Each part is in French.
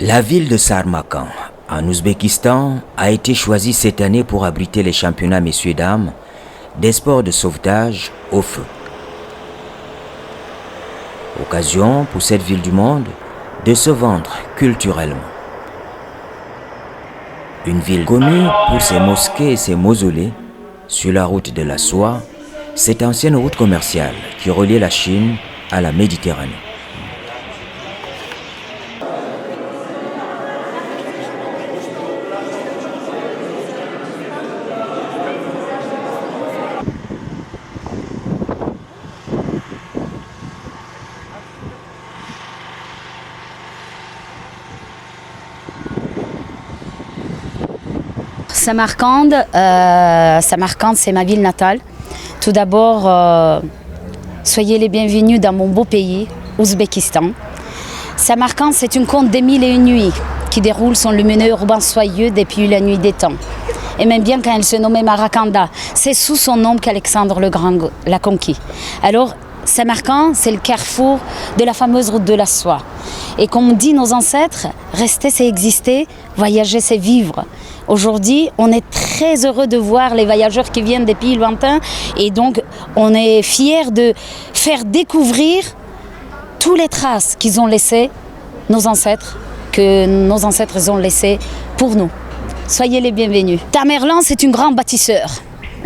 La ville de Samarkand, en Ouzbékistan, a été choisie cette année pour abriter les championnats messieurs-dames des sports de sauvetage au feu. Occasion pour cette ville du monde de se vendre culturellement. Une ville connue pour ses mosquées et ses mausolées, sur la route de la soie, cette ancienne route commerciale qui reliait la Chine à la Méditerranée. Samarkand, c'est ma ville natale. Tout d'abord, soyez les bienvenus dans mon beau pays, Ouzbékistan. Samarkand, c'est une conte des mille et une nuits qui déroule son lumineux ruban soyeux depuis la nuit des temps. Et même bien quand elle se nommait Marakanda, c'est sous son nom qu'Alexandre le Grand l'a conquis. Alors, Samarkand, c'est le carrefour de la fameuse route de la soie. Et comme dit nos ancêtres, rester c'est exister, voyager c'est vivre. Aujourd'hui, on est très heureux de voir les voyageurs qui viennent des pays lointains et donc on est fiers de faire découvrir toutes les traces qu'ils ont laissées, nos ancêtres, que nos ancêtres ont laissées pour nous. Soyez les bienvenus. Tamerlan, c'est un grand bâtisseur.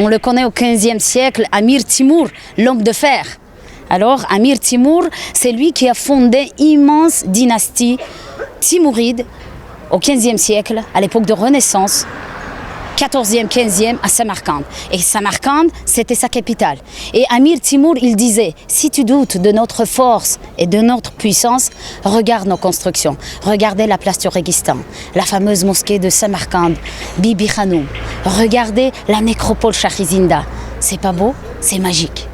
On le connaît au XVe siècle, Amir Timur, l'homme de fer. Alors, Amir Timur, c'est lui qui a fondé immense dynastie timouride au XVe siècle, à l'époque de Renaissance, 14e, 15e, à Samarkand. Et Samarkand, c'était sa capitale. Et Amir Timur, il disait, si tu doutes de notre force et de notre puissance, regarde nos constructions. Regardez la place du Régistan, la fameuse mosquée de Samarkand, Bibi Khanoum. Regardez la nécropole Shahizinda. C'est pas beau? C'est magique.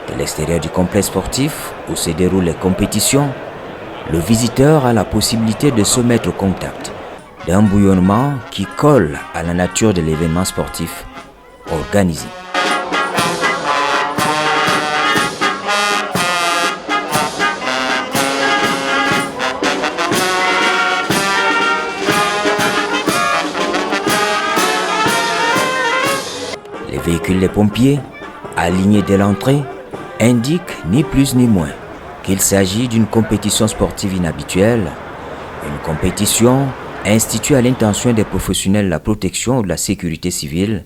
De l'extérieur du complexe sportif où se déroulent les compétitions, le visiteur a la possibilité de se mettre au contact d'un bouillonnement qui colle à la nature de l'événement sportif organisé. Les véhicules des pompiers, alignés dès l'entrée, indique ni plus ni moins qu'il s'agit d'une compétition sportive inhabituelle, une compétition instituée à l'intention des professionnels de la protection ou de la sécurité civile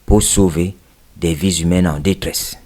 pour sauver des vies humaines en détresse.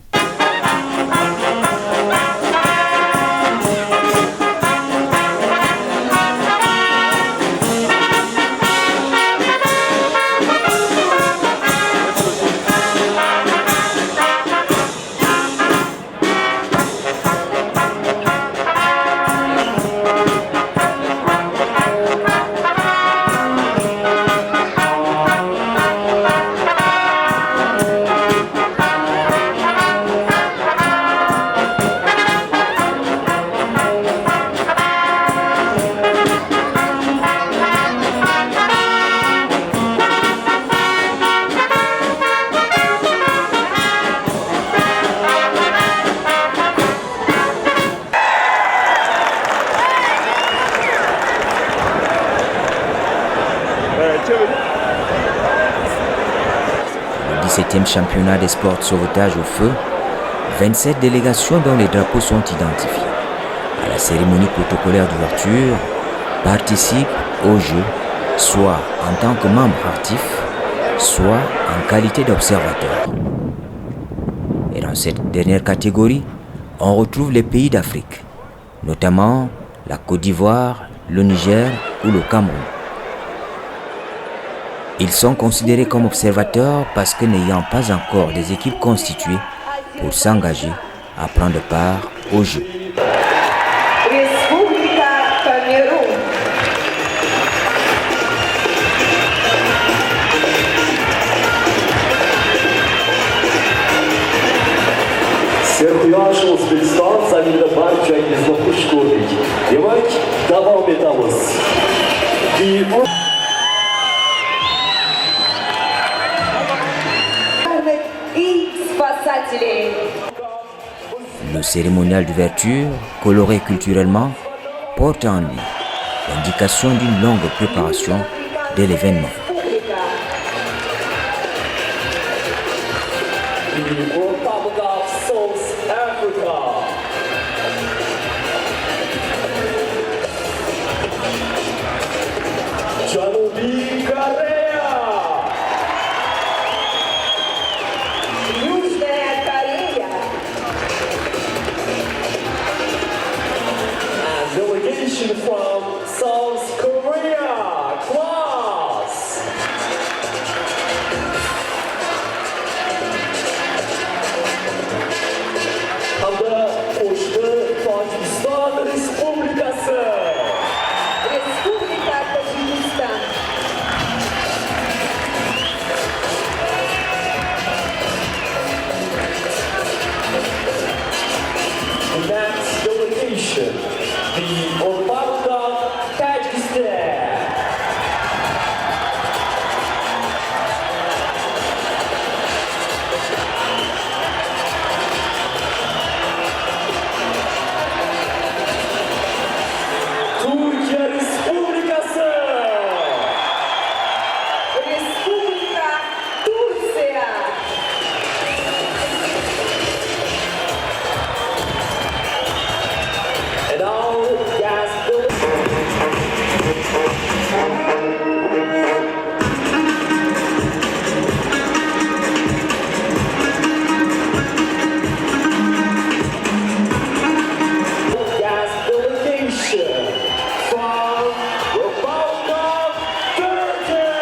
Le 17e championnat des sports de sauvetage au feu, 27 délégations dont les drapeaux sont identifiés à la cérémonie protocolaire d'ouverture participent aux Jeux soit en tant que membre actif, soit en qualité d'observateur. Et dans cette dernière catégorie, on retrouve les pays d'Afrique, notamment la Côte d'Ivoire, le Niger ou le Cameroun. Ils sont considérés comme observateurs parce que n'ayant pas encore des équipes constituées pour s'engager à prendre part aux Jeux. Sertiyaş Özbekistan sayında barcayınızla hoş gördük. Demek devam ederiz. Le cérémonial d'ouverture, coloré culturellement, porte en lui l'indication d'une longue préparation de l'événement. From South Korea, class. Hamda Koştu Pakistan Respublikası. Республика Таджикистан. The next delegation, the Republic of Tajikistan. Türkiye Respublikası. Республика Турция. And all gas delegation from Republic of Turkey.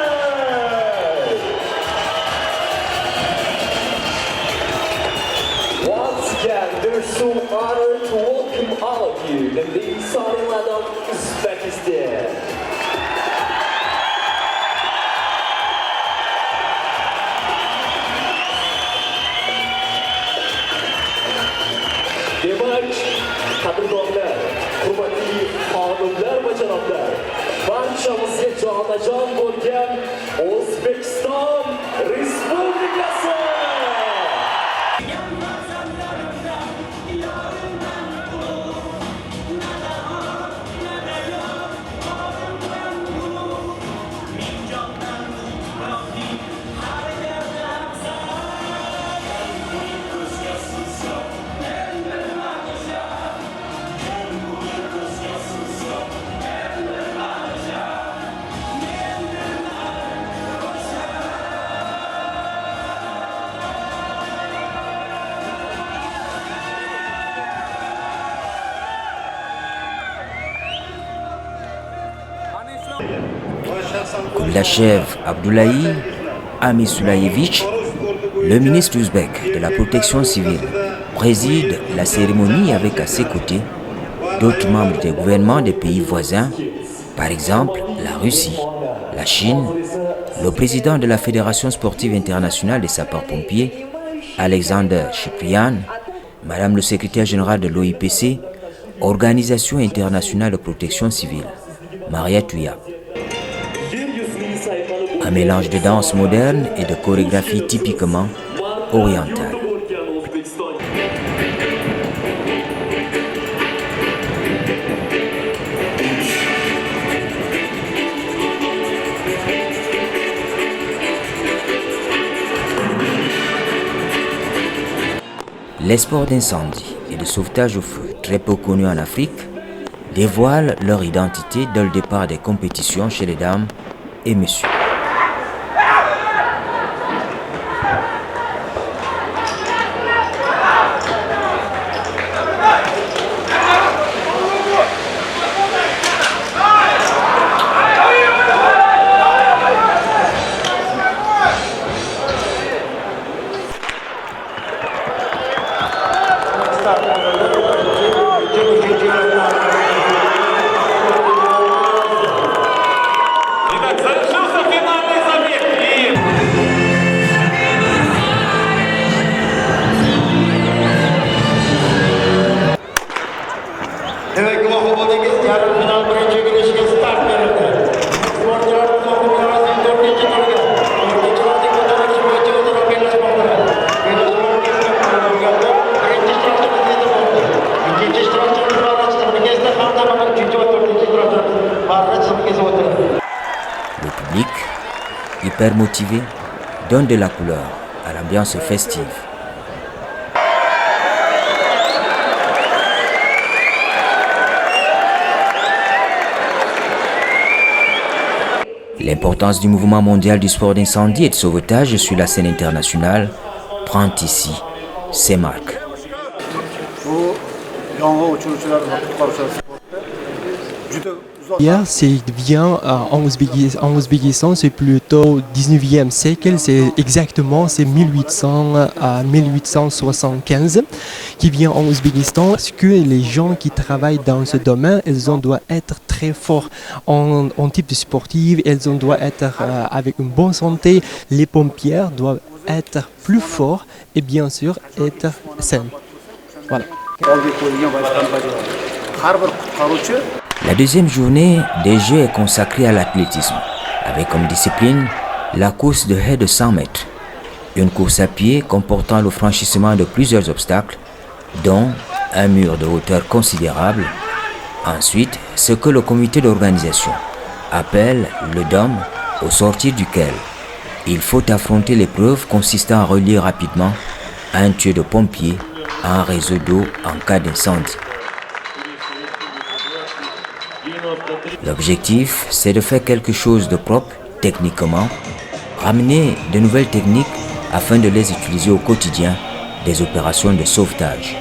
Once again, we're so honored to welcome all of you in the southern land of Uzbekistan. Demek, qadrdonlar, hurmatli xonimlar va janoblar, barchamizga jonajon bo'lgan O'zbekiston Respublikasi! Comme l'achève Abdoulaye Amisulaïevitch, le ministre ouzbek de la protection civile préside la cérémonie avec à ses côtés d'autres membres des gouvernements des pays voisins, par exemple la Russie, la Chine, le président de la Fédération sportive internationale des sapeurs-pompiers, Alexander Chyprian, Madame le secrétaire général de l'OIPC, Organisation internationale de protection civile, Maria Touya. Un mélange de danse moderne et de chorégraphie typiquement orientale. Les sports d'incendie et de sauvetage au feu, très peu connus en Afrique, dévoilent leur identité dès le départ des compétitions chez les dames et messieurs. Le public, hyper motivé, donne de la couleur à l'ambiance festive. L'importance du mouvement mondial du sport d'incendie et de sauvetage sur la scène internationale prend ici ses marques. C'est vient en Ouzbékistan, c'est plutôt 19e siècle, c'est 1800 à 1875 qui vient en Ouzbékistan parce que les gens qui travaillent dans ce domaine, ils doivent être très forts en type de sportif, ils doivent être avec une bonne santé, les pompiers doivent être plus forts et bien sûr être sains. Voilà. La deuxième journée des Jeux est consacrée à l'athlétisme, avec comme discipline la course de haie de 100 mètres, une course à pied comportant le franchissement de plusieurs obstacles, dont un mur de hauteur considérable. Ensuite, ce que le comité d'organisation appelle le dôme, au sortir duquel il faut affronter l'épreuve consistant à relier rapidement un tuyau de pompiers à un réseau d'eau en cas d'incendie. L'objectif, c'est de faire quelque chose de propre techniquement, ramener de nouvelles techniques afin de les utiliser au quotidien des opérations de sauvetage.